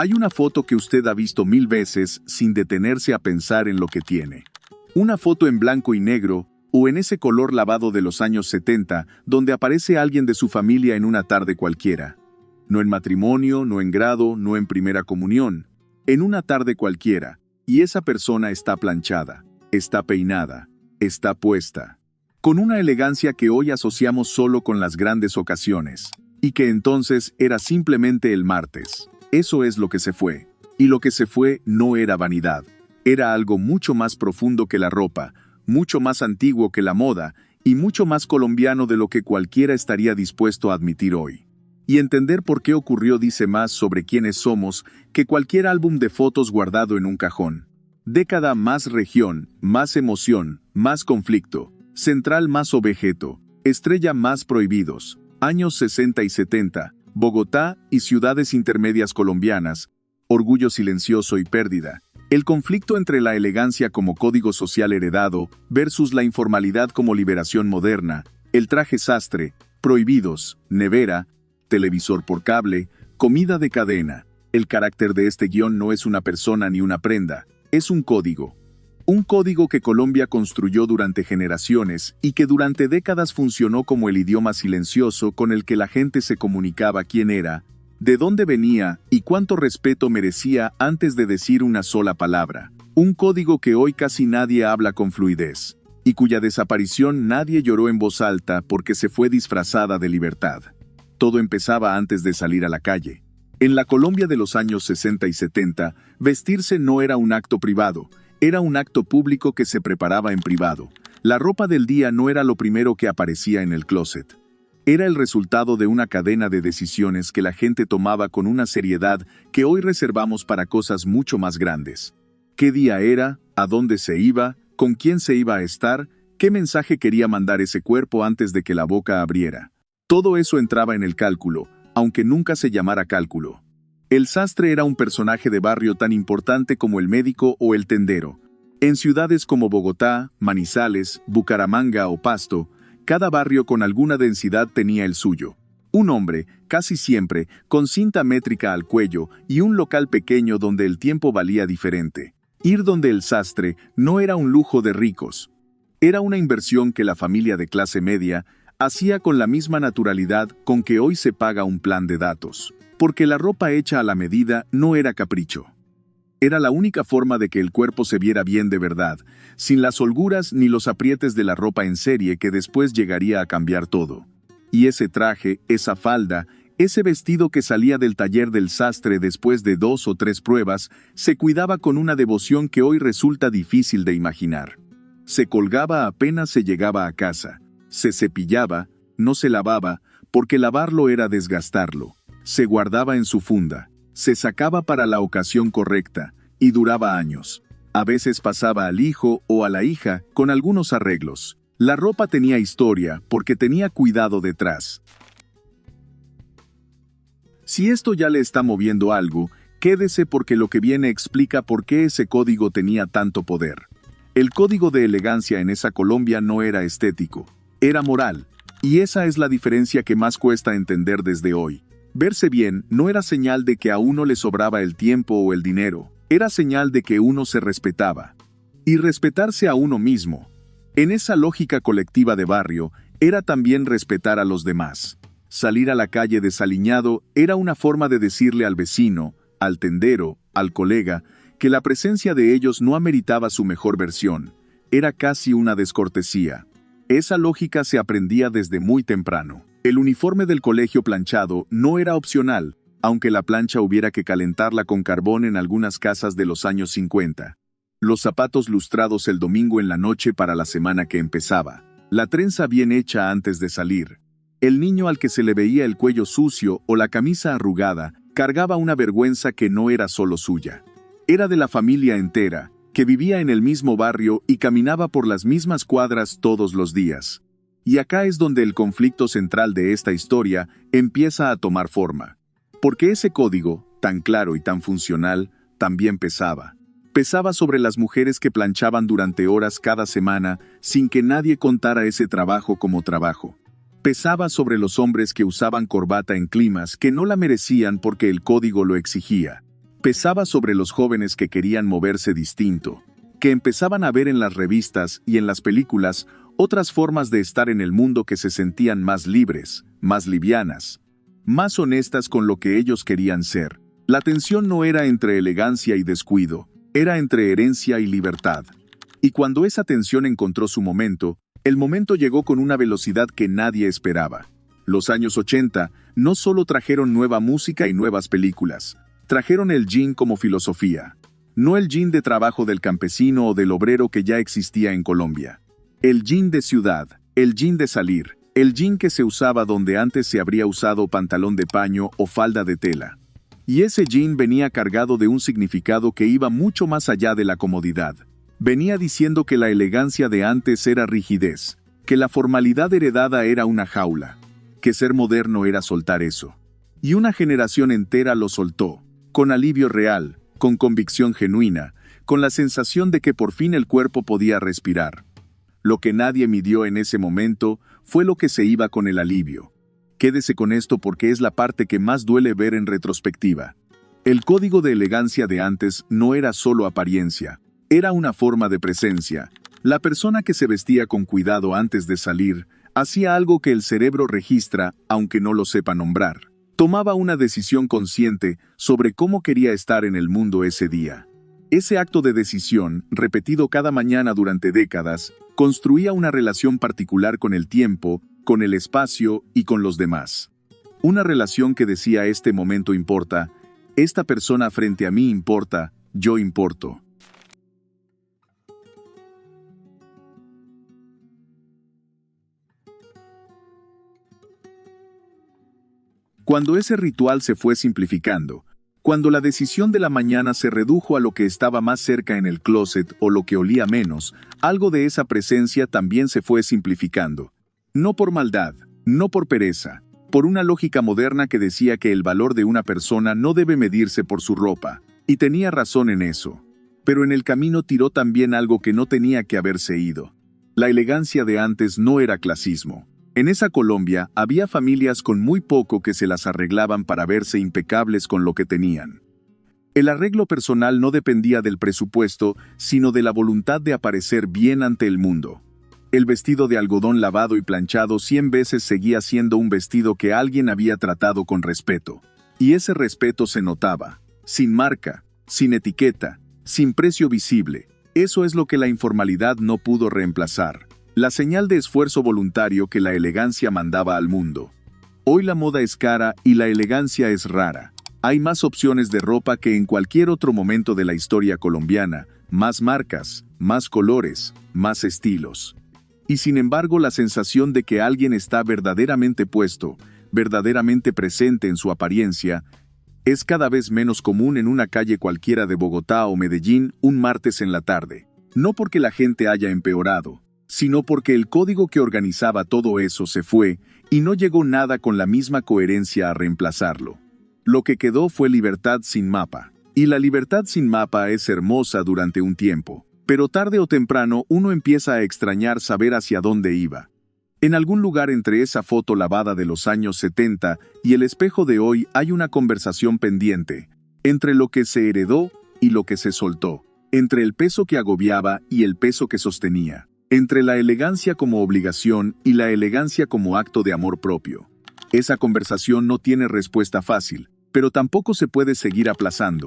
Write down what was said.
Hay una foto que usted ha visto 1000 veces sin detenerse a pensar en lo que tiene. Una foto en blanco y negro, o en ese color lavado de los años 70, donde aparece alguien de su familia en una tarde cualquiera. No en matrimonio, no en grado, no en primera comunión. En una tarde cualquiera, y esa persona está planchada, está peinada, está puesta. Con una elegancia que hoy asociamos solo con las grandes ocasiones, y que entonces era simplemente el martes. Eso es lo que se fue. Y lo que se fue no era vanidad. Era algo mucho más profundo que la ropa, mucho más antiguo que la moda, y mucho más colombiano de lo que cualquiera estaría dispuesto a admitir hoy. Y entender por qué ocurrió dice más sobre quiénes somos que cualquier álbum de fotos guardado en un cajón. Década más región, más emoción, más conflicto, central más objeto, estrella más prohibidos, años 60 y 70, Bogotá y ciudades intermedias colombianas, orgullo silencioso y pérdida, el conflicto entre la elegancia como código social heredado versus la informalidad como liberación moderna, el traje sastre, prohibidos, nevera, televisor por cable, comida de cadena. El carácter de este guión no es una persona ni una prenda, es un código. Un código que Colombia construyó durante generaciones y que durante décadas funcionó como el idioma silencioso con el que la gente se comunicaba quién era, de dónde venía y cuánto respeto merecía antes de decir una sola palabra. Un código que hoy casi nadie habla con fluidez, y cuya desaparición nadie lloró en voz alta porque se fue disfrazada de libertad. Todo empezaba antes de salir a la calle. En la Colombia de los años 60 y 70, vestirse no era un acto privado, era un acto público que se preparaba en privado. La ropa del día no era lo primero que aparecía en el closet. Era el resultado de una cadena de decisiones que la gente tomaba con una seriedad que hoy reservamos para cosas mucho más grandes. ¿Qué día era? ¿A dónde se iba? ¿Con quién se iba a estar? ¿Qué mensaje quería mandar ese cuerpo antes de que la boca abriera? Todo eso entraba en el cálculo, aunque nunca se llamara cálculo. El sastre era un personaje de barrio tan importante como el médico o el tendero. En ciudades como Bogotá, Manizales, Bucaramanga o Pasto, cada barrio con alguna densidad tenía el suyo. Un hombre, casi siempre, con cinta métrica al cuello y un local pequeño donde el tiempo valía diferente. Ir donde el sastre no era un lujo de ricos. Era una inversión que la familia de clase media hacía con la misma naturalidad con que hoy se paga un plan de datos. Porque la ropa hecha a la medida no era capricho. Era la única forma de que el cuerpo se viera bien de verdad, sin las holguras ni los aprietes de la ropa en serie que después llegaría a cambiar todo. Y ese traje, esa falda, ese vestido que salía del taller del sastre después de 2 o 3 pruebas, se cuidaba con una devoción que hoy resulta difícil de imaginar. Se colgaba apenas se llegaba a casa. Se cepillaba, no se lavaba, porque lavarlo era desgastarlo. Se guardaba en su funda, se sacaba para la ocasión correcta, y duraba años. A veces pasaba al hijo o a la hija con algunos arreglos. La ropa tenía historia porque tenía cuidado detrás. Si esto ya le está moviendo algo, quédese porque lo que viene explica por qué ese código tenía tanto poder. El código de elegancia en esa Colombia no era estético, era moral, y esa es la diferencia que más cuesta entender desde hoy. Verse bien no era señal de que a uno le sobraba el tiempo o el dinero, era señal de que uno se respetaba. Y respetarse a uno mismo, en esa lógica colectiva de barrio, era también respetar a los demás. Salir a la calle desaliñado era una forma de decirle al vecino, al tendero, al colega, que la presencia de ellos no ameritaba su mejor versión. Era casi una descortesía. Esa lógica se aprendía desde muy temprano. El uniforme del colegio planchado no era opcional, aunque la plancha hubiera que calentarla con carbón en algunas casas de los años 50. Los zapatos lustrados el domingo en la noche para la semana que empezaba. La trenza bien hecha antes de salir. El niño al que se le veía el cuello sucio o la camisa arrugada cargaba una vergüenza que no era solo suya. Era de la familia entera, que vivía en el mismo barrio y caminaba por las mismas cuadras todos los días. Y acá es donde el conflicto central de esta historia empieza a tomar forma. Porque ese código, tan claro y tan funcional, también pesaba. Pesaba sobre las mujeres que planchaban durante horas cada semana sin que nadie contara ese trabajo como trabajo. Pesaba sobre los hombres que usaban corbata en climas que no la merecían porque el código lo exigía. Pesaba sobre los jóvenes que querían moverse distinto, que empezaban a ver en las revistas y en las películas otras formas de estar en el mundo que se sentían más libres, más livianas, más honestas con lo que ellos querían ser. La tensión no era entre elegancia y descuido, era entre herencia y libertad. Y cuando esa tensión encontró su momento, el momento llegó con una velocidad que nadie esperaba. Los años 80 no solo trajeron nueva música y nuevas películas, trajeron el jean como filosofía. No el jean de trabajo del campesino o del obrero que ya existía en Colombia. El jean de ciudad, el jean de salir, el jean que se usaba donde antes se habría usado pantalón de paño o falda de tela. Y ese jean venía cargado de un significado que iba mucho más allá de la comodidad. Venía diciendo que la elegancia de antes era rigidez, que la formalidad heredada era una jaula, que ser moderno era soltar eso. Y una generación entera lo soltó, con alivio real, con convicción genuina, con la sensación de que por fin el cuerpo podía respirar. Lo que nadie midió en ese momento fue lo que se iba con el alivio. Quédese con esto porque es la parte que más duele ver en retrospectiva. El código de elegancia de antes no era solo apariencia, era una forma de presencia. La persona que se vestía con cuidado antes de salir, hacía algo que el cerebro registra, aunque no lo sepa nombrar. Tomaba una decisión consciente sobre cómo quería estar en el mundo ese día. Ese acto de decisión, repetido cada mañana durante décadas, construía una relación particular con el tiempo, con el espacio y con los demás. Una relación que decía: este momento importa, esta persona frente a mí importa, yo importo. Cuando ese ritual se fue simplificando, cuando la decisión de la mañana se redujo a lo que estaba más cerca en el closet o lo que olía menos, algo de esa presencia también se fue simplificando. No por maldad, no por pereza, por una lógica moderna que decía que el valor de una persona no debe medirse por su ropa, y tenía razón en eso. Pero en el camino tiró también algo que no tenía que haberse ido. La elegancia de antes no era clasismo. En esa Colombia había familias con muy poco que se las arreglaban para verse impecables con lo que tenían. El arreglo personal no dependía del presupuesto, sino de la voluntad de aparecer bien ante el mundo. El vestido de algodón lavado y planchado 100 veces seguía siendo un vestido que alguien había tratado con respeto. Y ese respeto se notaba, sin marca, sin etiqueta, sin precio visible. Eso es lo que la informalidad no pudo reemplazar. La señal de esfuerzo voluntario que la elegancia mandaba al mundo. Hoy la moda es cara y la elegancia es rara. Hay más opciones de ropa que en cualquier otro momento de la historia colombiana, más marcas, más colores, más estilos. Y sin embargo la sensación de que alguien está verdaderamente puesto, verdaderamente presente en su apariencia, es cada vez menos común en una calle cualquiera de Bogotá o Medellín un martes en la tarde. No porque la gente haya empeorado, sino porque el código que organizaba todo eso se fue y no llegó nada con la misma coherencia a reemplazarlo. Lo que quedó fue libertad sin mapa. Y la libertad sin mapa es hermosa durante un tiempo, pero tarde o temprano uno empieza a extrañar saber hacia dónde iba. En algún lugar entre esa foto lavada de los años 70 y el espejo de hoy hay una conversación pendiente, entre lo que se heredó y lo que se soltó, entre el peso que agobiaba y el peso que sostenía. Entre la elegancia como obligación y la elegancia como acto de amor propio. Esa conversación no tiene respuesta fácil, pero tampoco se puede seguir aplazando.